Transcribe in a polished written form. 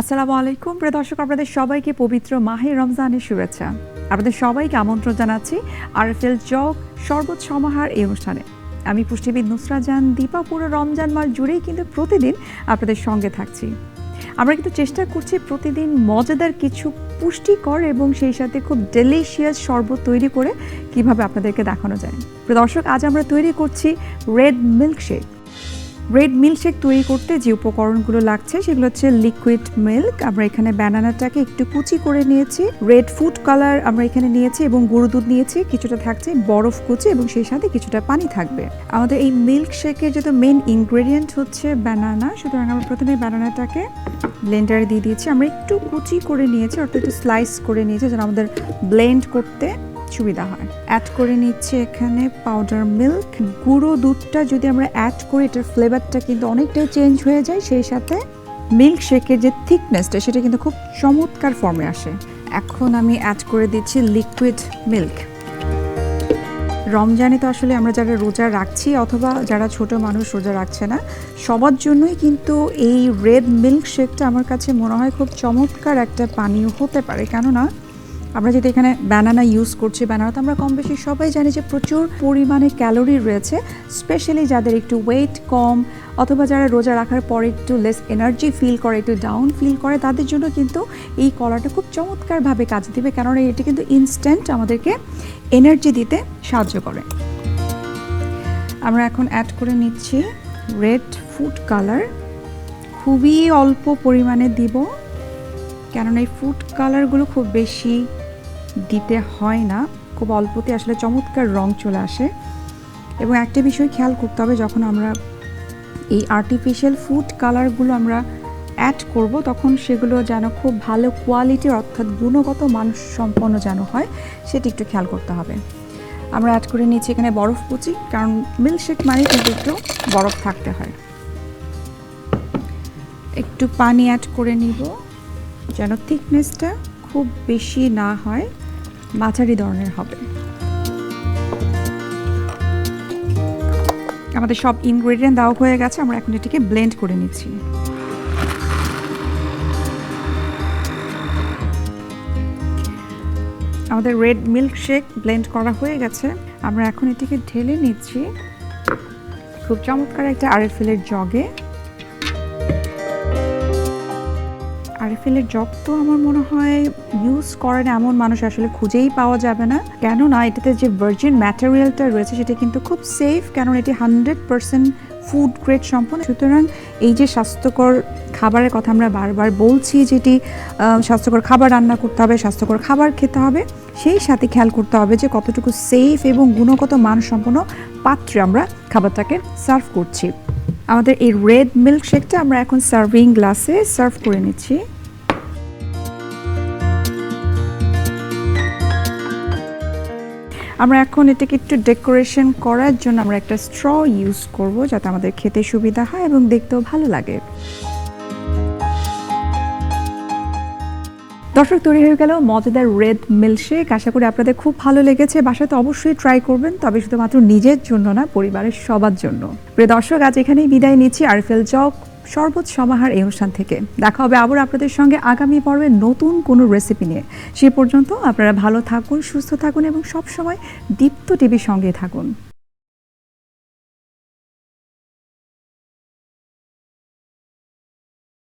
আসসালামু আলাইকুম প্রিয় দর্শক, আপনাদের সবাইকে পবিত্র মাহে রমজানের শুভেচ্ছা। আপনাদের সবাইকে আমন্ত্রণ জানাচ্ছি আরএফএল জগ শরবত সমাহার এই অনুষ্ঠানে। আমি পুষ্টিবিদ নুসরা জান দীপা। পুরো রমজান মাস জুড়েই কিন্তু প্রতিদিন আপনাদের সঙ্গে থাকছি। আমরা কিন্তু চেষ্টা করছি প্রতিদিন মজাদার কিছু পুষ্টিকর এবং সেই সাথে খুব ডেলিশিয়াস শরবত তৈরি করে কিভাবে আপনাদেরকে দেখানো যায়। প্রিয় দর্শক, আজ আমরা তৈরি করছি রেড মিল্কশেক। রেড মিল্কশেক তৈরি করতে যে উপকরণগুলো লাগছে সেগুলো হচ্ছে লিকুইড মিল্ক, আমরা এখানে ব্যানানাটাকে একটু কুচি করে নিয়েছি, রেড ফুড কালার আমরা এখানে নিয়েছি এবং গুঁড়ো দুধ নিয়েছি, কিছুটা থাকছে বরফ কুচি এবং সেই সাথে কিছুটা পানি থাকবে। আমাদের এই মিল্কশেকের যেহেতু মেইন ইনগ্রেডিয়েন্ট হচ্ছে ব্যানানা, সুতরাং আমরা প্রথমে ব্যানানাটাকে ব্লেন্ডারে দিয়ে দিয়েছি। আমরা একটু কুচি করে নিয়েছি, অর্থাৎ একটু স্লাইস করে নিয়েছি যেন আমাদের ব্লেন্ড করতে সুবিধা হয়। অ্যাড করে নিচ্ছে এখানে পাউডার মিল্ক। গুঁড়ো দুধটা যদি আমরা অ্যাড করি এটার ফ্লেভারটা কিন্তু অনেকটাই চেঞ্জ হয়ে যায়, সেই সাথে মিল্কশেকের যে থিকনেসটা সেটা কিন্তু খুব চমৎকার ফর্মে আসে। এখন আমি অ্যাড করে দিচ্ছি লিকুইড মিল্ক। রমজানে তো আসলে আমরা যারা রোজা রাখছি অথবা যারা ছোট মানুষ রোজা রাখছে না, সবার জন্যই কিন্তু এই রেড মিল্কশেকটা আমার কাছে মনে হয় খুব চমৎকার একটা পানীয় হতে পারে। কেননা আমরা যদি এখানে ব্যানানা ইউজ করছি, ব্যানানা তো আমরা কম বেশি সবাই জানি যে প্রচুর পরিমাণে ক্যালোরি রয়েছে, স্পেশালি যাদের একটু ওয়েট কম অথবা যারা রোজা রাখার পরে একটু লেস এনার্জি ফিল করে, একটু ডাউন ফিল করে, তাদের জন্য কিন্তু এই কলাটা খুব চমৎকারভাবে কাজে দেবে, কেননা এটি কিন্তু ইনস্ট্যান্ট আমাদেরকে এনার্জি দিতে সাহায্য করে। আমরা এখন অ্যাড করে নিচ্ছি রেড ফুড কালার, খুবই অল্প পরিমাণে দিব, কেননা এই ফুড কালারগুলো খুব বেশি দিতে হয় না, খুব অল্পতে আসলে চমৎকার রং চলে আসে। এবং একটা বিষয় খেয়াল করতে হবে, যখন আমরা এই আর্টিফিশিয়াল ফুড কালারগুলো আমরা অ্যাড করব তখন সেগুলো যেন খুব ভালো কোয়ালিটির অর্থাৎ গুণগত মানসম্পন্ন যেন হয়, সেটি একটু খেয়াল করতে হবে। আমরা অ্যাড করে নিচ্ছি এখানে বরফ কুচি, কারণ মিল্কশেক মানে কিন্তু একটু বরফ থাকতে হয়। একটু পানি অ্যাড করে নিব যেন থিকনেসটা খুব বেশি না হয়, মাঝারি ধরনের হবে। আমাদের সব ইনগ্রেডিয়েন্ট দেওয়া হয়ে গেছে, আমরা এখন এটাকে ব্লেন্ড করে নিচ্ছি। আমাদের রেড মিল্কশেক ব্লেন্ড করা হয়ে গেছে, আমরা এখন এটিকে ঢেলে নিচ্ছি খুব চমৎকার একটা আরএফএলের জগে। আরএফএলের জগ তো আমার মনে হয় ইউজ করেন এমন মানুষ আসলে খুঁজেই পাওয়া যাবে না, কেননা এটাতে যে ভার্জিন ম্যাটেরিয়ালটা রয়েছে সেটা কিন্তু খুব সেফ, কেননা এটি 100% ফুড গ্রেড সম্পন্ন। সুতরাং এই যে স্বাস্থ্যকর খাবারের কথা আমরা বারবার বলছি, যেটি স্বাস্থ্যকর খাবার রান্না করতে হবে, স্বাস্থ্যকর খাবার খেতে হবে, সেই সাথে খেয়াল করতে হবে যে কতটুকু সেফ এবং গুণগত মানসম্পন্ন পাত্রে আমরা খাবারটাকে সার্ভ করছি। আমাদের এই রেড মিল্কশেকটা আমরা এখন সার্ভিং গ্লাসে সার্ভ করে নিচ্ছি। আমরা এখন এটাকে একটু ডেকোরেশন করার জন্য আমরা একটা স্ট্র ইউজ করব, যাতে আমাদের খেতে সুবিধা হয় এবং দেখতেও ভালো লাগে। দর্শক, তৈরি হয়ে গেল মজাদার রেড মিল্কশেক। আশা করি আপনাদের খুব ভালো লেগেছে। বাসাতে অবশ্যই ট্রাই করবেন, তবে শুধুমাত্র নিজের জন্য না, পরিবারের সবার জন্য। প্রিয় দর্শক, আজ এখানেই বিদায় নিচ্ছি আরএফএল জগ শরবত সমাহার এই অনুষ্ঠান থেকে। দেখা হবে আবার আপনাদের সঙ্গে আগামী পর্বে নতুন কোনো রেসিপি নিয়ে। সে পর্যন্ত আপনারা ভালো থাকুন, সুস্থ থাকুন এবং সবসময় দীপ্ত টিভির সঙ্গে থাকুন।